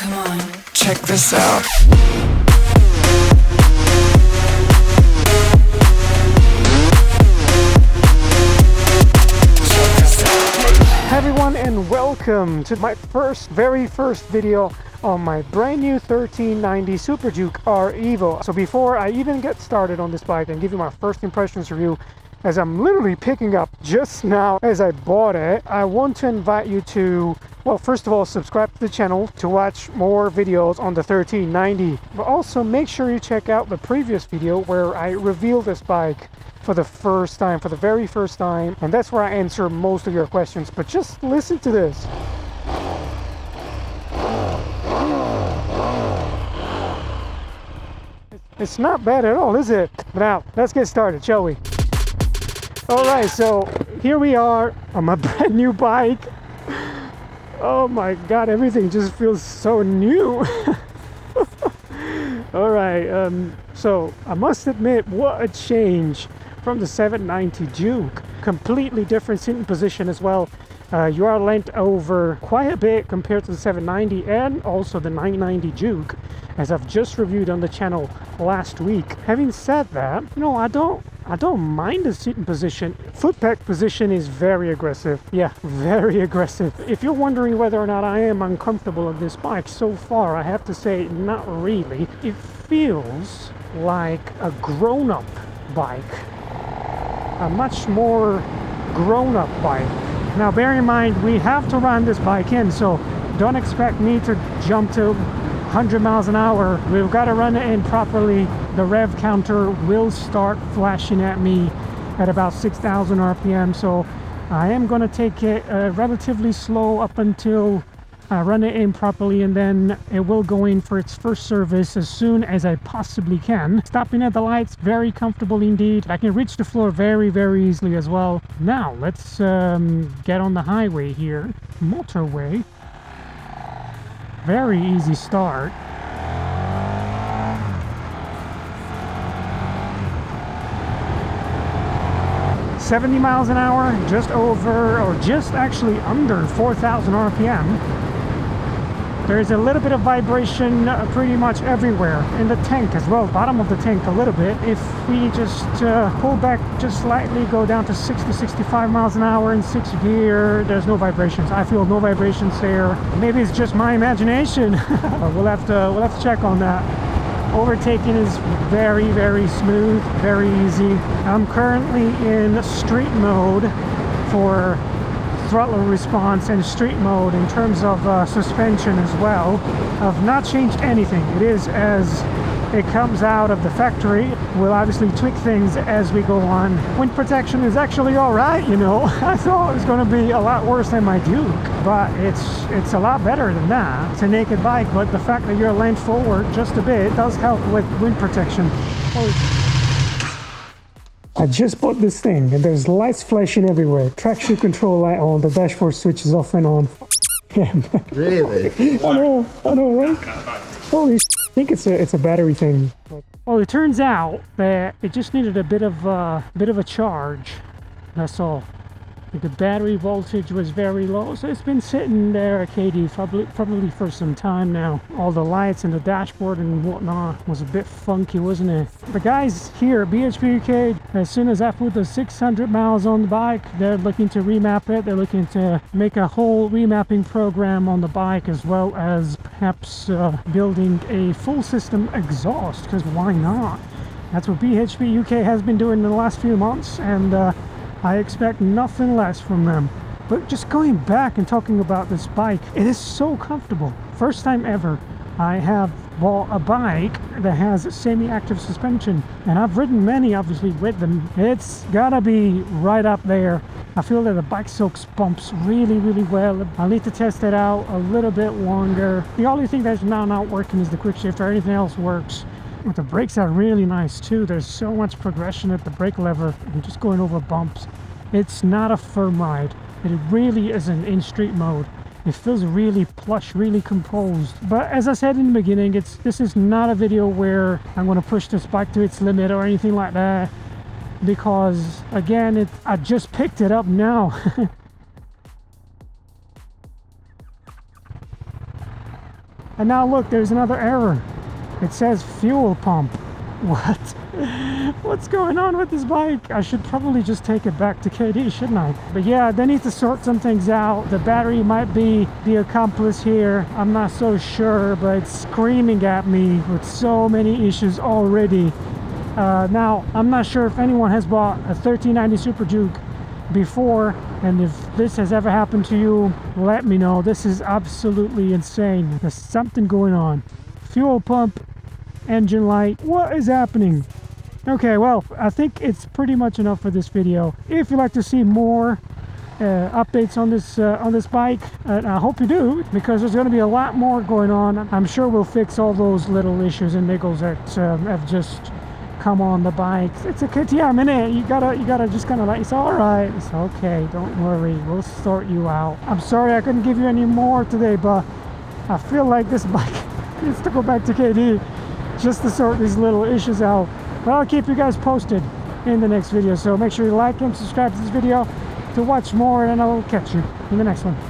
Come on, check this out. Hi everyone, and welcome to my very first video on my brand new 1390 Super Duke R EVO. So before I even get started on this bike and give you my first impressions review, as I'm literally picking up just now as I bought it, I want to invite you to, well, first of all, subscribe to the channel to watch more videos on the 1390. But also make sure you check out the previous video where I revealed this bike for the first time, for the very first time, and that's where I answer most of your questions. But just listen to this. It's not bad at all, is it? Now, let's get started, shall we? Alright, so here we are on my brand new bike. Oh my god, everything just feels so new. Alright, so I must admit, what a change from the 790 Duke. Completely different sitting position as well. You are leant over quite a bit compared to the 790 and also the 990 Duke, as I've just reviewed on the channel last week. Having said that, you know, I don't mind the sitting position. Foot peg position is very aggressive. Yeah, very aggressive. If you're wondering whether or not I am uncomfortable on this bike, so far I have to say not really. It feels like a grown-up bike, a much more grown-up bike. Now bear in mind, we have to run this bike in, so don't expect me to jump to 100 miles an hour. We've got to run it in properly. The rev counter will start flashing at me at about 6,000 RPM, so I am going to take it relatively slow up until I run it in properly, and then it will go in for its first service as soon as I possibly can. Stopping at the lights, very comfortable indeed. I can reach the floor very, very easily as well. Now let's get on the highway here. Motorway. Very easy start. $70 miles an hour, just over, or just actually under 4,000 RPM. There's a little bit of vibration pretty much everywhere, in the tank as well, bottom of the tank a little bit. If we just pull back just slightly, go down to 60, 65 miles an hour in 6th gear, there's no vibrations. I feel no vibrations there. Maybe it's just my imagination. we'll have to check on that. Overtaking is very, very smooth, very easy. I'm currently in street mode for throttle response and street mode in terms of suspension as well. I've not changed anything. It is as it comes out of the factory. We'll obviously tweak things as we go on. Wind protection is actually all right, you know. I thought it was going to be a lot worse than my Duke, but it's a lot better than that. It's a naked bike, but the fact that you're leaned forward just a bit does help with wind protection. I just bought this thing and there's lights flashing everywhere. Traction control light on, the dashboard switches off and on. Yeah, really? I know, right? Holy shit, I think it's a battery thing. Well, it turns out that it just needed a bit of a charge. That's all. The battery voltage was very low, so it's been sitting there at KD probably for some time now. All the lights and the dashboard and whatnot was a bit funky, wasn't it? The guys here at BHP UK, as soon as I put the 600 miles on the bike, they're looking to remap it. They're looking to make a whole remapping program on the bike, as well as perhaps building a full system exhaust, because why not? That's what BHP UK has been doing in the last few months, and I expect nothing less from them. But just going back and talking about this bike, it is so comfortable. First time ever I have bought a bike that has semi-active suspension, and I've ridden many obviously with them. It's gotta be right up there. I feel that the bike soaks bumps really, really well. I'll need to test it out a little bit longer. The only thing that's now not working is the quick shifter. Everything else works. But the brakes are really nice too. There's so much progression at the brake lever. I'm just going over bumps. It's not a firm ride. It really isn't in street mode. It feels really plush, really composed. But as I said in the beginning, this is not a video where I'm going to push this bike to its limit or anything like that, because again, I just picked it up now. And now look, there's another error. It says fuel pump. What? What's going on with this bike? I should probably just take it back to KD, shouldn't I? But yeah, they need to sort some things out. The battery might be the accomplice here. I'm not so sure, but it's screaming at me with so many issues already. Now, I'm not sure if anyone has bought a 1390 Super Duke before, and if this has ever happened to you, let me know. This is absolutely insane. There's something going on. Fuel pump, engine light, what is happening? Okay, well, I think it's pretty much enough for this video. If you'd like to see more updates on this bike, and I hope you do, because there's going to be a lot more going on. I'm sure we'll fix all those little issues and niggles that have just come on the bike. It's a KTM, innit? You gotta just kind of like, it's all right, it's okay, don't worry, we'll sort you out. I'm sorry I couldn't give you any more today, but I feel like this bike needs to go back to KD just to sort these little issues out. But I'll keep you guys posted in the next video, so make sure you like and subscribe to this video to watch more, and I'll catch you in the next one.